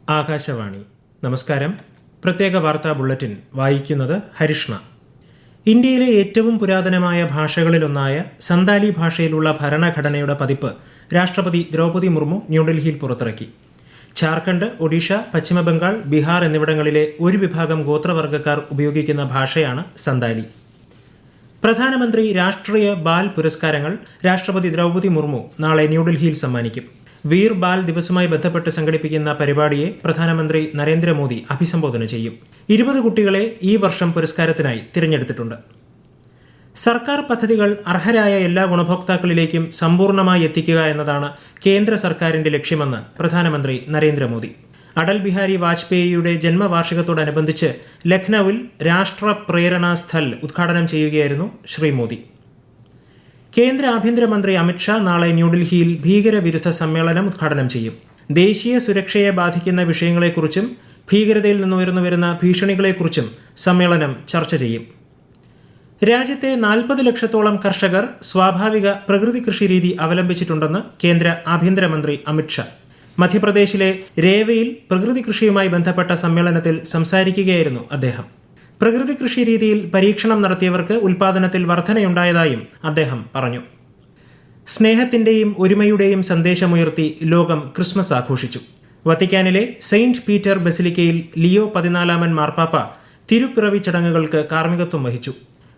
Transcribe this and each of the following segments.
ആകാശവാണി. നമസ്കാരം. പ്രത്യേക വാർത്താ ബുള്ളറ്റിൻ വായിക്കുന്നത് ഹരിഷ്ണ. ഇന്ത്യയിലെ ഏറ്റവും പുരാതനമായ ഭാഷകളിലൊന്നായ സന്താലി ഭാഷയിലുള്ള ഭരണഘടനയുടെ പതിപ്പ് രാഷ്ട്രപതി ദ്രൗപദി മുർമു ന്യൂഡൽഹിയിൽ പുറത്തിറക്കി. ഝാർഖണ്ഡ്, ഒഡീഷ, പശ്ചിമബംഗാൾ, ബീഹാർ എന്നിവിടങ്ങളിലെ ഒരു വിഭാഗം ഗോത്രവർഗ്ഗക്കാർ ഉപയോഗിക്കുന്ന ഭാഷയാണ് സന്താലി. പ്രധാനമന്ത്രി രാഷ്ട്രീയ ബാൽ പുരസ്കാരങ്ങൾ രാഷ്ട്രപതി ദ്രൗപദി മുർമു നാളെ ന്യൂഡൽഹിയിൽ സമ്മാനിക്കും. വീർ ബാൽ ദിവസവുമായി ബന്ധപ്പെട്ട് സംഘടിപ്പിക്കുന്ന പരിപാടിയെ പ്രധാനമന്ത്രി നരേന്ദ്രമോദി അഭിസംബോധന ചെയ്യും. 20 കുട്ടികളെ ഈ വർഷം പുരസ്കാരത്തിനായി തിരഞ്ഞെടുത്തിട്ടുണ്ട്. സർക്കാർ പദ്ധതികൾ അർഹരായ എല്ലാ ഗുണഭോക്താക്കളിലേക്കും സമ്പൂർണ്ണമായി എത്തിക്കുക എന്നതാണ് കേന്ദ്ര സർക്കാരിന്റെ ലക്ഷ്യമെന്ന് പ്രധാനമന്ത്രി നരേന്ദ്രമോദി. അടൽ ബിഹാരി വാജ്പേയിയുടെ ജന്മവാർഷികത്തോടനുബന്ധിച്ച് ലക്നൌവിൽ രാഷ്ട്ര പ്രേരണാ സ്ഥൽ ഉദ്ഘാടനം ചെയ്യുകയായിരുന്നു ശ്രീ മോദി. കേന്ദ്ര ആഭ്യന്തരമന്ത്രി അമിത്ഷാ നാളെ ന്യൂഡൽഹിയിൽ ഭീകരവിരുദ്ധ സമ്മേളനം ഉദ്ഘാടനം ചെയ്യും. ദേശീയ സുരക്ഷയെ ബാധിക്കുന്ന വിഷയങ്ങളെക്കുറിച്ചും ഭീകരതയിൽ നിന്നുയർന്നുവരുന്ന ഭീഷണികളെക്കുറിച്ചും സമ്മേളനം ചർച്ച ചെയ്യും. രാജ്യത്തെ 40 ലക്ഷത്തോളം കർഷകർ സ്വാഭാവിക പ്രകൃതി കൃഷി രീതി അവലംബിച്ചിട്ടുണ്ടെന്ന് കേന്ദ്ര ആഭ്യന്തരമന്ത്രി അമിത്ഷാ. മധ്യപ്രദേശിലെ രേവയിൽ പ്രകൃതി കൃഷിയുമായി ബന്ധപ്പെട്ട സമ്മേളനത്തിൽ സംസാരിക്കുകയായിരുന്നു അദ്ദേഹം. പ്രകൃതി കൃഷി രീതിയിൽ പരീക്ഷണം നടത്തിയവർക്ക് ഉൽപാദനത്തിൽ വർധനയുണ്ടായതായും അദ്ദേഹം പറഞ്ഞു. സ്നേഹത്തിന്റെയും ഒരുമയുടെയും സന്ദേശമുയർത്തി ലോകം ക്രിസ്മസ് ആഘോഷിച്ചു. വത്തിക്കാനിലെ സെയിന്റ് പീറ്റർ ബസിലിക്കയിൽ ലിയോ 14 മാർപ്പാപ്പ തിരുപ്പിറവി ചടങ്ങുകൾക്ക് കാർമ്മികത്വം വഹിച്ചു.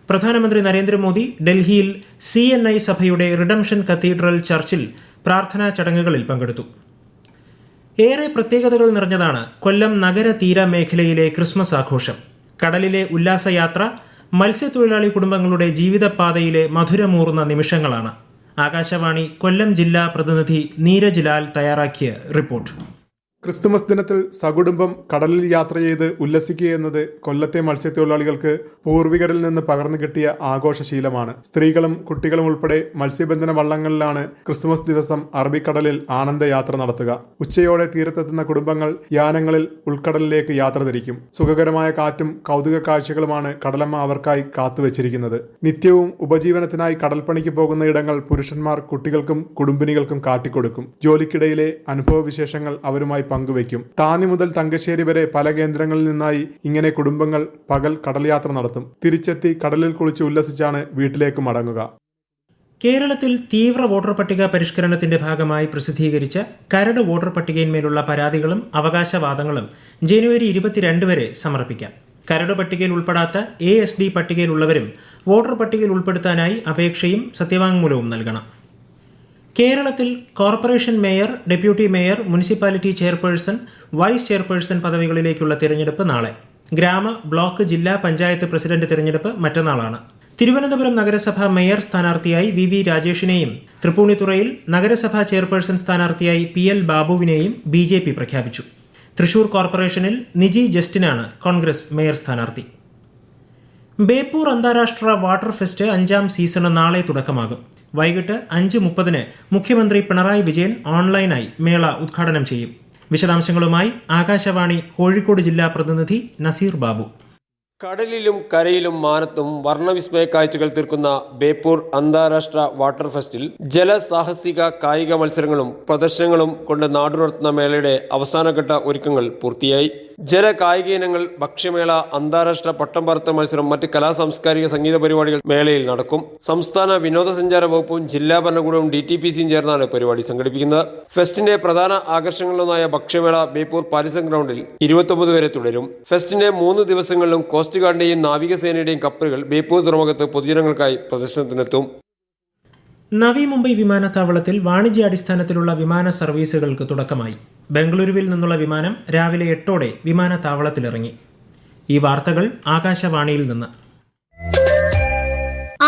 പ്രധാനമന്ത്രി നരേന്ദ്രമോദി ഡൽഹിയിൽ CNI സഭയുടെ റിഡംഷൻ കത്തീഡ്രൽ ചർച്ചിൽ പ്രാർത്ഥനാ ചടങ്ങുകളിൽ പങ്കെടുത്തു. ഏറെ പ്രത്യേകതകൾ നിറഞ്ഞതാണ് കൊല്ലം നഗര തീര മേഖലയിലെ ക്രിസ്മസ് ആഘോഷം. കടലിലെ ഉല്ലാസയാത്ര മത്സ്യത്തൊഴിലാളി കുടുംബങ്ങളുടെ ജീവിതപാതയിലെ മധുരമൂർന്ന നിമിഷങ്ങളാണ്. ആകാശവാണി കൊല്ലം ജില്ലാ പ്രതിനിധി നീരജ് ലാൽ തയ്യാറാക്കിയ റിപ്പോർട്ട്. ക്രിസ്തുമസ് ദിനത്തിൽ സകുടുംബം കടലിൽ യാത്ര ചെയ്ത് ഉല്ലസിക്കുക എന്നത് കൊല്ലത്തെ മത്സ്യത്തൊഴിലാളികൾക്ക് പൂർവികരിൽ നിന്ന് പകർന്നു കിട്ടിയ ആഘോഷശീലമാണ്. സ്ത്രീകളും കുട്ടികളും ഉൾപ്പെടെ മത്സ്യബന്ധന വള്ളങ്ങളിലാണ് ക്രിസ്തുമസ് ദിവസം അറബിക്കടലിൽ ആനന്ദയാത്ര നടത്തുക. ഉച്ചയോടെ തീരത്തെത്തുന്ന കുടുംബങ്ങൾ യാനങ്ങളിൽ ഉൾക്കടലിലേക്ക് യാത്ര തിരിക്കും. സുഖകരമായ കാറ്റും കൗതുക കാഴ്ചകളുമാണ് കടലമ്മ അവർക്കായി കാത്തുവച്ചിരിക്കുന്നത്. നിത്യവും ഉപജീവനത്തിനായി കടൽപ്പണിക്ക് പോകുന്ന ഇടങ്ങൾ പുരുഷന്മാർ കുട്ടികൾക്കും കുടുംബിനികൾക്കും കാട്ടിക്കൊടുക്കും. ജോലിക്കിടയിലെ അനുഭവവിശേഷങ്ങൾ അവരുമായി പങ്കുവയ്ക്കും. താന്നി മുതൽ തങ്കശ്ശേരി വരെ പല കേന്ദ്രങ്ങളിൽ നിന്നായി ഇങ്ങനെ കുടുംബങ്ങൾ പകൽ കടൽ യാത്ര നടത്തും. തിരിച്ചെത്തി കടലിൽ കുളിച്ച് ഉല്ലസിച്ചാണ് വീട്ടിലേക്ക് മടങ്ങുക. കേരളത്തിൽ തീവ്ര വോട്ടർ പട്ടിക പരിഷ്കരണത്തിന്റെ ഭാഗമായി പ്രസിദ്ധീകരിച്ച കരട് വോട്ടർ പട്ടികയിന്മേലുള്ള പരാതികളും അവകാശവാദങ്ങളും ജനുവരി 22 വരെ സമർപ്പിക്കാം. കരട് പട്ടികയിൽ ഉൾപ്പെടാത്ത ASD പട്ടികയിലുള്ളവരും വോട്ടർ പട്ടികയിൽ ഉൾപ്പെടുത്താനായി അപേക്ഷയും സത്യവാങ്മൂലവും നൽകണം. കേരളത്തിൽ corporation mayor, deputy mayor, municipality chairperson, vice chairperson പദവികളിലേക്കുള്ള തിരഞ്ഞെടുപ്പ് നാളെ. ഗ്രാമ, ബ്ലോക്ക്, ജില്ലാ പഞ്ചായത്ത് പ്രസിഡന്റ് തിരഞ്ഞെടുപ്പ് മറ്റന്നാളാണ്. തിരുവനന്തപുരം നഗരസഭ മേയർ സ്ഥാനാർത്ഥിയായി VV രാജേഷിനെയും തൃപ്പൂണിത്തുറയിൽ നഗരസഭാ ചെയർപേഴ്സൺ സ്ഥാനാർത്ഥിയായി PL ബാബുവിനെയും BJP പ്രഖ്യാപിച്ചു. തൃശൂർ കോർപ്പറേഷനിൽ നിജി ജസ്റ്റിനാണ് കോൺഗ്രസ് മേയർ സ്ഥാനാർത്ഥി. ബേപ്പൂർ അന്താരാഷ്ട്ര വാട്ടർ ഫെസ്റ്റ് 5ാം സീസണ് നാളെ തുടക്കമാകും. വൈകിട്ട് 5:30 മുഖ്യമന്ത്രി പിണറായി വിജയൻ ഓൺലൈനായി മേള ഉദ്ഘാടനം ചെയ്യും. വിശദാംശങ്ങളുമായി ആകാശവാണി കോഴിക്കോട് ജില്ലാ പ്രതിനിധി നസീർ ബാബു. കടലിലും കരയിലും മാനത്തും വർണ്ണവിസ്മയ കാഴ്ചകൾ തീർക്കുന്ന ബേപ്പൂർ അന്താരാഷ്ട്ര വാട്ടർ ഫെസ്റ്റിൽ ജലസാഹസിക കായിക മത്സരങ്ങളും പ്രദർശനങ്ങളും കൊണ്ട് നാടുണർത്തുന്ന മേളയുടെ അവസാനഘട്ട ഒരുക്കങ്ങൾ പൂർത്തിയായി. ജല കായിക ഇനങ്ങൾ, ഭക്ഷ്യമേള, അന്താരാഷ്ട്ര പട്ടം പറത്തൽ മത്സരം, മറ്റ് കലാസാംസ്കാരിക സംഗീത പരിപാടികൾ മേളയിൽ നടക്കും. സംസ്ഥാന വിനോദസഞ്ചാര വകുപ്പും ജില്ലാ ഭരണകൂടവും DTPCയും ചേർന്നാണ് പരിപാടി സംഘടിപ്പിക്കുന്നത്. ഫെസ്റ്റിന്റെ പ്രധാന ആകർഷണങ്ങളിലൊന്നായ ഭക്ഷ്യമേള ബേപ്പൂർ പാലിസം ഗ്രൗണ്ടിൽ 29 വരെ തുടരും. ഫെസ്റ്റിന്റെ 3 ദിവസങ്ങളിലും കോസ്റ്റ് ഗാർഡിന്റെയും നാവികസേനയുടെയും കപ്പലുകൾ ബേപ്പൂർ തുറമുഖത്ത് പൊതുജനങ്ങൾക്കായി പ്രദർശനത്തിനെത്തും. നവി മുംബൈ വിമാനത്താവളത്തിൽ വാണിജ്യാടിസ്ഥാനത്തിലുള്ള വിമാന സർവീസുകൾക്ക് തുടക്കമായി. ബംഗളൂരുവിൽ നിന്നുള്ള വിമാനം രാവിലെ 8 വിമാനത്താവളത്തിലിറങ്ങി. ഈ വാർത്തകൾ ആകാശവാണിയിൽ നിന്ന്.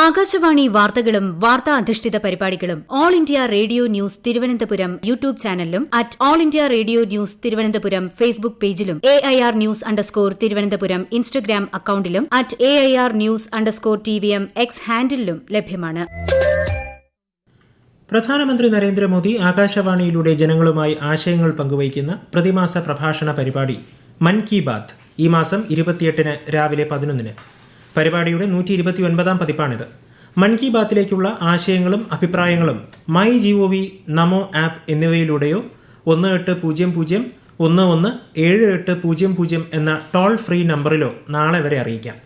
ആകാശവാണി വാർത്തകളും വാർത്താ അധിഷ്ഠിത പരിപാടികളും all India radio news Thiruvananthapuram YouTube ചാനലിലും @all India radio news Thiruvananthapuram Facebook പേജിലും AIR ന്യൂസ് _തിരുവനന്തപുരം ഇൻസ്റ്റഗ്രാം അക്കൌണ്ടിലും @AIR ന്യൂസ് _TVM X ഹാൻഡിലും ലഭ്യമാണ്. പ്രധാനമന്ത്രി നരേന്ദ്രമോദി ആകാശവാണിയിലൂടെ ജനങ്ങളുമായി ആശയങ്ങൾ പങ്കുവയ്ക്കുന്ന പ്രതിമാസ പ്രഭാഷണ പരിപാടി മൻ കി ബാത്ത് ഈ മാസം 28 രാവിലെ 11. പരിപാടിയുടെ 129ാം പതിപ്പാണിത്. മൻ കി ബാത്തിലേക്കുള്ള ആശയങ്ങളും അഭിപ്രായങ്ങളും MyGOV, നമോ ആപ്പ് എന്നിവയിലൂടെയോ 1800 117800 എന്ന ടോൾ ഫ്രീ നമ്പറിലോ നാളെ വരെ അറിയിക്കാം.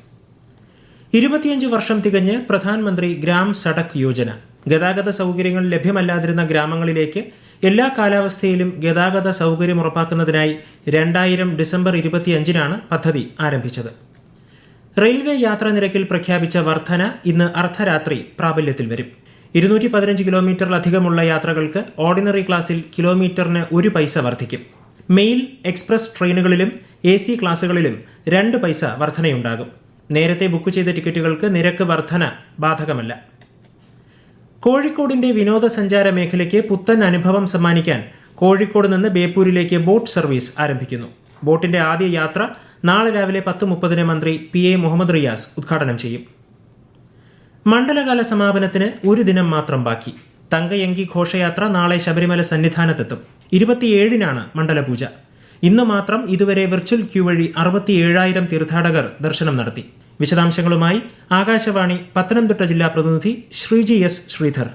25 വർഷം തികഞ്ഞ് പ്രധാനമന്ത്രി ഗ്രാം സഡക് യോജന. ഗതാഗത സൗകര്യങ്ങൾ ലഭ്യമല്ലാതിരുന്ന ഗ്രാമങ്ങളിലേക്ക് എല്ലാ കാലാവസ്ഥയിലും ഗതാഗത സൗകര്യം ഉറപ്പാക്കുന്നതിനായി 2000 ഡിസംബർ 25-നാണ് പദ്ധതി ആരംഭിച്ചത്. റെയിൽവേ യാത്രാ നിരക്കിൽ പ്രഖ്യാപിച്ച വർധന ഇന്ന് അർദ്ധരാത്രി പ്രാബല്യത്തിൽ വരും. 215 കിലോമീറ്ററിലധികമുള്ള യാത്രകൾക്ക് ഓർഡിനറി ക്ലാസ്സിൽ കിലോമീറ്ററിന് 1 പൈസ വർദ്ധിക്കും. മെയിൽ, എക്സ്പ്രസ് ട്രെയിനുകളിലും AC ക്ലാസുകളിലും 2 പൈസ വർധനയുണ്ടാകും. നേരത്തെ ബുക്ക് ചെയ്ത ടിക്കറ്റുകൾക്ക് നിരക്ക് വർധന ബാധകമല്ല. കോഴിക്കോടിന്റെ വിനോദസഞ്ചാര മേഖലയ്ക്ക് പുത്തൻ അനുഭവം സമ്മാനിക്കാൻ കോഴിക്കോട് നിന്ന് ബേപ്പൂരിലേക്ക് ബോട്ട് സർവീസ് ആരംഭിക്കുന്നു. ബോട്ടിന്റെ ആദ്യ യാത്ര നാളെ രാവിലെ 10:30 മന്ത്രി PA മുഹമ്മദ് റിയാസ് ഉദ്ഘാടനം ചെയ്യും. മണ്ഡലകാല സമാപനത്തിന് ഒരു ദിനം മാത്രം ബാക്കി. തങ്കയങ്കി ഘോഷയാത്ര നാളെ ശബരിമല സന്നിധാനത്തെത്തും. 27-നാണ് മണ്ഡലപൂജ. ഇന്ന് മാത്രം ഇതുവരെ വിർച്വൽ ക്യൂ വഴി 67,000 തീർത്ഥാടകർ ദർശനം നടത്തി. വിശദാംശങ്ങളുമായി ആകാശവാണി പത്തനംതിട്ട ജില്ലാ പ്രതിനിധി ശ്രീജി എസ് ശ്രീധർ.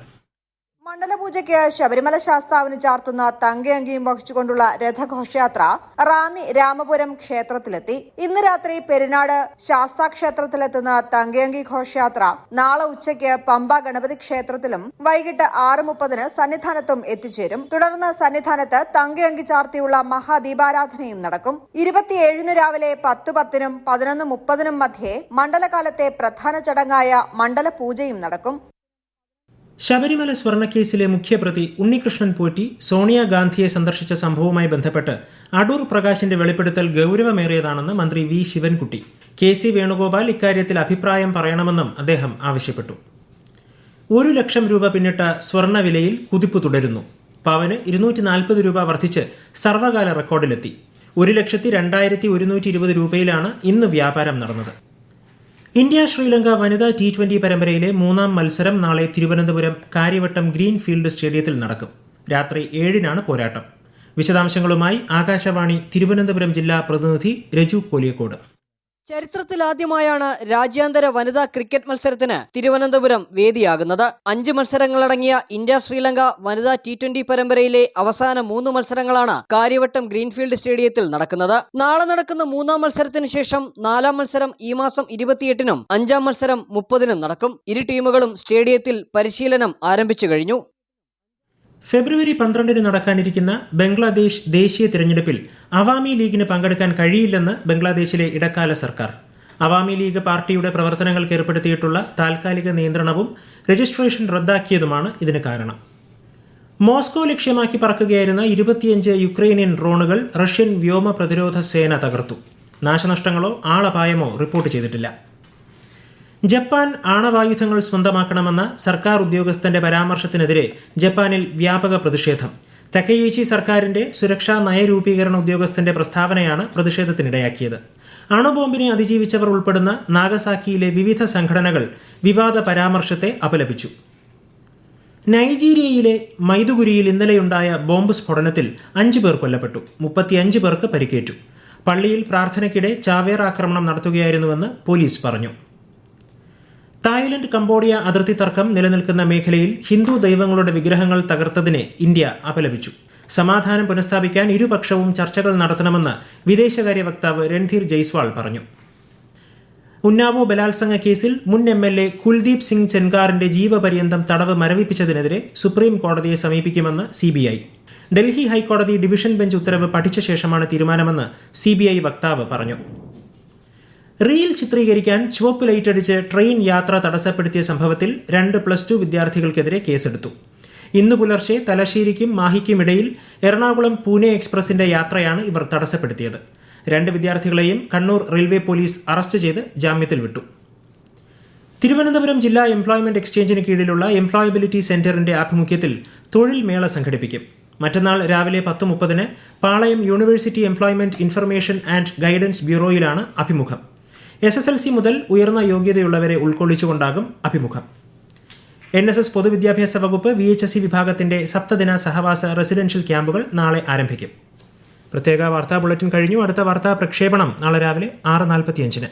മണ്ഡലപൂജയ്ക്ക് ശബരിമല ശാസ്താവിന് ചാർത്തുന്ന തങ്കയങ്കിയും വഹിച്ചുകൊണ്ടുള്ള രഥഘോഷയാത്ര റാന്നി രാമപുരം ക്ഷേത്രത്തിലെത്തി. ഇന്ന് രാത്രി പെരുന്നാട് ശാസ്താ ക്ഷേത്രത്തിലെത്തുന്ന തങ്കയങ്കി ഘോഷയാത്ര നാളെ ഉച്ചയ്ക്ക് പമ്പ ഗണപതി ക്ഷേത്രത്തിലും വൈകിട്ട് 6:30 സന്നിധാനത്തും എത്തിച്ചേരും. തുടർന്ന് സന്നിധാനത്ത് തങ്കയങ്കി ചാർത്തിയുള്ള മഹാദീപാരാധനയും നടക്കും. 27-ന് രാവിലെ 10:10-നും 11:30-നും മധ്യേ മണ്ഡലകാലത്തെ പ്രധാന ചടങ്ങായ മണ്ഡലപൂജയും നടക്കും. ശബരിമല സ്വർണ്ണക്കേസിലെ മുഖ്യപ്രതി ഉണ്ണികൃഷ്ണൻ പോറ്റി സോണിയാഗാന്ധിയെ സന്ദർശിച്ച സംഭവവുമായി ബന്ധപ്പെട്ട് അടൂർ പ്രകാശിന്റെ വെളിപ്പെടുത്തൽ ഗൌരവമേറിയതാണെന്ന് മന്ത്രി വി ശിവൻകുട്ടി. KC വേണുഗോപാൽ ഇക്കാര്യത്തിൽ അഭിപ്രായം പറയണമെന്നും അദ്ദേഹം ആവശ്യപ്പെട്ടു. 1 ലക്ഷം രൂപ പിന്നിട്ട സ്വർണ്ണവിലയിൽ കുതിപ്പ് തുടരുന്നു. പവന് 240 രൂപ വർദ്ധിച്ച് സർവകാല റെക്കോർഡിലെത്തി. 1,02,120 രൂപയിലാണ് ഇന്ന് വ്യാപാരം നടന്നത്. ഇന്ത്യ ശ്രീലങ്ക വനിതാ T20 പരമ്പരയിലെ 3-ാം മത്സരം നാളെ തിരുവനന്തപുരം കാര്യവട്ടം ഗ്രീൻഫീൽഡ് സ്റ്റേഡിയത്തിൽ നടക്കും. രാത്രി 7-നാണ് പോരാട്ടം. വിശദാംശങ്ങളുമായി ആകാശവാണി തിരുവനന്തപുരം ജില്ലാ പ്രതിനിധി രജു കോലിയക്കോട്. ചരിത്രത്തിലാദ്യമായാണ് രാജ്യാന്തര വനിതാ ക്രിക്കറ്റ് മത്സരത്തിന് തിരുവനന്തപുരം വേദിയാകുന്നത്. 5 മത്സരങ്ങളടങ്ങിയ ഇന്ത്യ ശ്രീലങ്ക വനിതാ T20 പരമ്പരയിലെ അവസാന 3 മത്സരങ്ങളാണ് കാര്യവട്ടം ഗ്രീൻഫീൽഡ് സ്റ്റേഡിയത്തിൽ നടക്കുന്നത്. നാളെ നടക്കുന്ന 3-ാം മത്സരത്തിന് ശേഷം 4-ാം മത്സരം ഈ മാസം 28-നും 5-ാം മത്സരം 30-നും നടക്കും. ഇരു ടീമുകളും സ്റ്റേഡിയത്തിൽ പരിശീലനം ആരംഭിച്ചു കഴിഞ്ഞു. ഫെബ്രുവരി 12-ന് നടക്കാനിരിക്കുന്ന ബംഗ്ലാദേശ് ദേശീയ തിരഞ്ഞെടുപ്പിൽ അവാമി ലീഗിന് പങ്കെടുക്കാൻ കഴിയില്ലെന്ന് ബംഗ്ലാദേശിലെ ഇടക്കാല സർക്കാർ. അവാമി ലീഗ് പാർട്ടിയുടെ പ്രവർത്തനങ്ങൾക്ക് ഏർപ്പെടുത്തിയിട്ടുള്ള താൽക്കാലിക നിയന്ത്രണവും രജിസ്ട്രേഷൻ റദ്ദാക്കിയതുമാണ് ഇതിന് കാരണം. മോസ്കോ ലക്ഷ്യമാക്കി പറക്കുകയായിരുന്ന 25 യുക്രൈനിയൻ ഡ്രോണുകൾ റഷ്യൻ വ്യോമ പ്രതിരോധ സേന തകർത്തു. നാശനഷ്ടങ്ങളോ ആളപായമോ റിപ്പോർട്ട് ചെയ്തിട്ടില്ല. ജപ്പാൻ ആണവായുധങ്ങൾ സ്വന്തമാക്കണമെന്ന സർക്കാർ ഉദ്യോഗസ്ഥന്റെ പരാമർശത്തിനെതിരെ ജപ്പാനിൽ വ്യാപക പ്രതിഷേധം. തക്കയേച്ചി സർക്കാരിന്റെ സുരക്ഷാ നയരൂപീകരണ ഉദ്യോഗസ്ഥന്റെ പ്രസ്താവനയാണ് പ്രതിഷേധത്തിനിടയാക്കിയത്. അണുബോംബിനെ അതിജീവിച്ചവർ ഉൾപ്പെടുന്ന നാഗസാക്കിയിലെ വിവിധ സംഘടനകൾ വിവാദ പരാമർശത്തെ അപലപിച്ചു. നൈജീരിയയിലെ മൈദുഗുരിയിൽ ഇന്നലെയുണ്ടായ ബോംബ് സ്ഫോടനത്തിൽ 5 പേർ കൊല്ലപ്പെട്ടു. 35 പേർക്ക് പരിക്കേറ്റു. പള്ളിയിൽ പ്രാർത്ഥനയ്ക്കിടെ ചാവേർ ആക്രമണം നടത്തുകയായിരുന്നുവെന്ന് പോലീസ് പറഞ്ഞു. തായ്ലൻഡ് കംബോഡിയ അതിർത്തി തർക്കം നിലനിൽക്കുന്ന മേഖലയിൽ ഹിന്ദു ദൈവങ്ങളുടെ വിഗ്രഹങ്ങൾ തകർത്തതിനെ ഇന്ത്യ അപലപിച്ചു. സമാധാനം പുനഃസ്ഥാപിക്കാൻ ഇരുപക്ഷവും ചർച്ചകൾ നടത്തണമെന്ന് വിദേശകാര്യ വക്താവ് രൺധീർ ജയ്സ്വാൾ പറഞ്ഞു. ഉന്നാവോ ബലാത്സംഗ കേസിൽ മുൻ MLA കുൽദീപ് സിംഗ് സെൻഗാറിന്റെ ജീവപര്യന്തം തടവ് മരവിപ്പിച്ചതിനെതിരെ സുപ്രീം കോടതിയെ സമീപിക്കുമെന്ന് CBI. ഡൽഹി ഹൈക്കോടതി ഡിവിഷൻ ബെഞ്ച് ഉത്തരവ് പഠിച്ച ശേഷമാണ് തീരുമാനമെന്ന് CBI വക്താവ് പറഞ്ഞു. റീൽ ചിത്രീകരിക്കാൻ ചുവപ്പ് ലൈറ്റടിച്ച് ട്രെയിൻ യാത്ര തടസ്സപ്പെടുത്തിയ സംഭവത്തിൽ 2 +2 വിദ്യാർത്ഥികൾക്കെതിരെ കേസെടുത്തു. ഇന്ന് പുലർച്ചെ തലശ്ശേരിക്കും മാഹിക്കുമിടയിൽ എറണാകുളം പൂനെ എക്സ്പ്രസിന്റെ യാത്രയാണ് ഇവർ തടസ്സപ്പെടുത്തിയത്. 2 വിദ്യാർത്ഥികളെയും കണ്ണൂർ റെയിൽവേ പോലീസ് അറസ്റ്റ് ചെയ്ത് ജാമ്യത്തിൽ വിട്ടു. തിരുവനന്തപുരം ജില്ലാ എംപ്ലോയ്മെന്റ് എക്സ്ചേഞ്ചിന് കീഴിലുള്ള എംപ്ലോയബിലിറ്റി സെന്ററിന്റെ ആഭിമുഖ്യത്തിൽ തൊഴിൽ മേള സംഘടിപ്പിക്കും. മറ്റന്നാൾ രാവിലെ 10:30-ന് Palayam university employment information and guidance ബ്യൂറോയിലാണ് അഭിമുഖം. SSLC മുതൽ ഉയർന്ന യോഗ്യതയുള്ളവരെ ഉൾക്കൊള്ളിച്ചുകൊണ്ടാകും അഭിമുഖം. NSS പൊതുവിദ്യാഭ്യാസ വകുപ്പ് VHSC വിഭാഗത്തിന്റെ സപ്തദിന സഹവാസ റെസിഡൻഷ്യൽ ക്യാമ്പുകൾ നാളെ ആരംഭിക്കും. പ്രത്യേക വാർത്താ ബുള്ളറ്റിൻ കഴിഞ്ഞു. അടുത്ത വാർത്താ പ്രക്ഷേപണം നാളെ രാവിലെ 6:45-ന്.